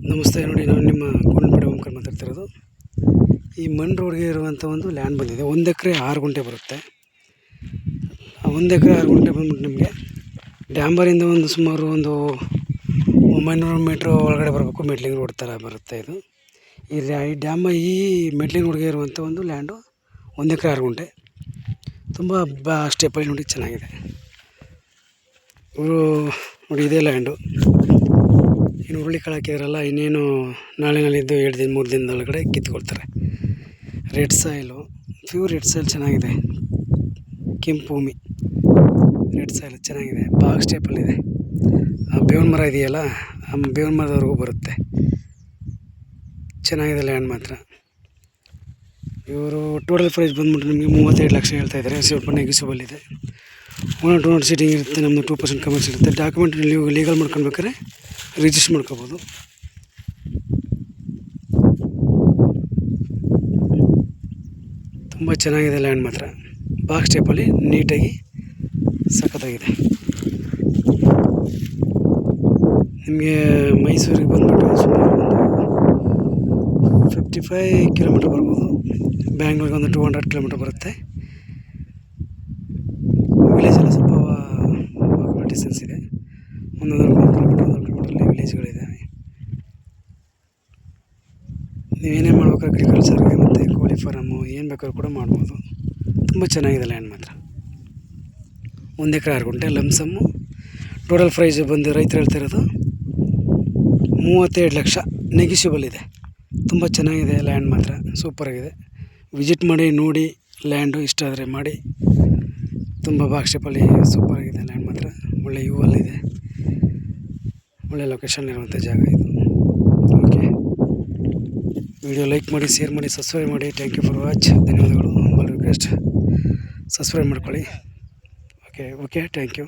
ನಮಸ್ತೆ. ನೋಡಿ, ನಾನು ನಿಮ್ಮ ಗೋಲ್ಪಡೆ ಓಂಕಾರ ಮಾತಾಡ್ತಿರೋದು. ಈ ಮಣ್ ರೋಡ್ಗೆ ಇರುವಂಥ ಒಂದು ಲ್ಯಾಂಡ್ ಬಂದಿದೆ. 1 ಎಕರೆ 6 ಗುಂಟೆ ಬರುತ್ತೆ. ಆ 1 ಎಕರೆ 6 ಗುಂಟೆ ಬಂದ್ಬಿಟ್ಟು ನಿಮಗೆ ಡ್ಯಾಂಬರಿಂದ ಒಂದು ಸುಮಾರು ಒಂದು 900 ಮೀಟ್ರ್ ಒಳಗಡೆ ಬರಬೇಕು. ಮೆಟ್ಲಿಂಗ್ ರೋಡ್ ಥರ ಬರುತ್ತೆ ಇದು. ಈ ಮೆಟ್ಲಿಂಗ್ ರೋಡ್ಗೆ ಇರುವಂಥ ಒಂದು ಲ್ಯಾಂಡು 1 ಎಕರೆ 6 ಗುಂಟೆ. ತುಂಬ ಸ್ಟೆಪ್ಪಲ್ಲಿ ನೋಡಿ ಚೆನ್ನಾಗಿದೆ. ಇವರು ನೋಡಿ, ಇದೇ ಲ್ಯಾಂಡು. ಇನ್ನು ಹುರುಳಿ ಕಾಳು ಹಾಕಿದ್ರಲ್ಲ, ಇನ್ನೇನು ನಾಳಿದ್ದು 2 ದಿನ 3 ದಿನದೊಳಗಡೆ ಕಿತ್ಕೊಳ್ತಾರೆ. Red soil, pure red soil ಚೆನ್ನಾಗಿದೆ. ಕೆಂಪು ಭೂಮಿ, ರೆಡ್ ಸಾಯಿಲ್ ಚೆನ್ನಾಗಿದೆ. ಬಾಕ್ಸ್ ಟೈಪಲ್ಲಿದೆ. ಆ ಬೇವಿನ ಮರ ಇದೆಯಲ್ಲ, ಆ ಬೇವಿನ ಮರದವರೆಗೂ ಬರುತ್ತೆ. ಚೆನ್ನಾಗಿದೆ ಲ್ಯಾಂಡ್ ಮಾತ್ರ. ಇವರು ಟೋಟಲ್ ಪ್ರೈಸ್ ಬಂದ್ಬಿಟ್ಟು ನಿಮಗೆ 35 ಲಕ್ಷ ಹೇಳ್ತಾಯಿದ್ದಾರೆ. ಸ್ವಲ್ಪ ನೆಗೆಸಿಬಲ್ ಇದೆ. 1 or 2 ಸೀಟಿಂಗ್ ಇರುತ್ತೆ. ನಮ್ಮದು 2% ಕಮರ್ಸ್ ಇರುತ್ತೆ. ಡಾಕ್ಯುಮೆಂಟ್ ನೀವು ಲೀಗಲ್ ಮಾಡ್ಕೊಬೇಕಾದ್ರೆ ರಿಜಿಸ್ಟರ್ ಮಾಡ್ಕೋಬೋದು. ತುಂಬ ಚೆನ್ನಾಗಿದೆ ಲ್ಯಾಂಡ್ ಮಾತ್ರ. ಬಾಕ್ಸ್ ಟೈಪಲ್ಲಿ ನೀಟಾಗಿ ಸಖತ್ತಾಗಿದೆ. ನಿಮಗೆ ಮೈಸೂರಿಗೆ ಬಂದ್ಬಿಟ್ಟು ಸುಮಾರು ಒಂದು 55 ಕಿಲೋಮೀಟ್ರ್ ಬರ್ಬೋದು. ಬ್ಯಾಂಗ್ಳೂರಿಗೆ ಒಂದು 200 ಕಿಲೋಮೀಟ್ರ್ ಬರುತ್ತೆ. ವಿಲೇಜೆಲ್ಲ ಸ್ವಲ್ಪ ಡಿಸ್ಟೆನ್ಸ್ ಇದೆ. 100 ಕಿಲೋಮೀಟ್ರಲ್ಲಿ ವಿಲೇಜ್ಗಳಿದೆ. ನೀವೇನೇ ಮಾಡ್ಬೇಕು, ಅಗ್ರಿಕಲ್ಚರ್ಗೆ ಮತ್ತು ಕೋಳಿ ಫಾರಮ್ಮು ಏನು ಬೇಕಾದ್ರೂ ಕೂಡ ಮಾಡ್ಬೋದು. ತುಂಬ ಚೆನ್ನಾಗಿದೆ ಲ್ಯಾಂಡ್ ಮಾತ್ರ. 1 ಎಕರೆ 6 ಗುಂಟೆ ಲಮ್ಸಮ್ಮು. ಟೋಟಲ್ ಪ್ರೈಸ್ ಬಂದು ರೈತರು ಹೇಳ್ತಿರೋದು 35 ಲಕ್ಷ. ನೆಗೆಸಿಬಲ್ ಇದೆ. ತುಂಬ ಚೆನ್ನಾಗಿದೆ ಲ್ಯಾಂಡ್ ಮಾತ್ರ. ಸೂಪರಾಗಿದೆ. ವಿಸಿಟ್ ಮಾಡಿ, ನೋಡಿ ಲ್ಯಾಂಡು. ಇಷ್ಟ ಆದರೆ ಮಾಡಿ. ತುಂಬ ಬಾಕ್ಸ್ ಟೈಪಲ್ಲಿ ಸೂಪರಾಗಿದೆ ಲ್ಯಾಂಡ್ ಮಾತ್ರ. ಒಳ್ಳೆ ಇದೆ. ಒಳ್ಳೆ ಲೊಕೇಶನ್ ಜಾಗ ಇದು. ಓಕೆ, ವಿಡಿಯೋ ಲೈಕ್ ಮಾಡಿ, ಶೇರ್ ಮಾಡಿ, ಸಬ್ಸ್ಕ್ರೈಬ್ ಮಾಡಿ. Thank you for watch. ಧನ್ಯವಾದಗಳು. ರಿಕ್ವೆಸ್ಟ್ ಸಬ್ಸ್ಕ್ರೈಬ್ ಮಾಡ್ಕೊಳ್ಳಿ. Okay, thank you.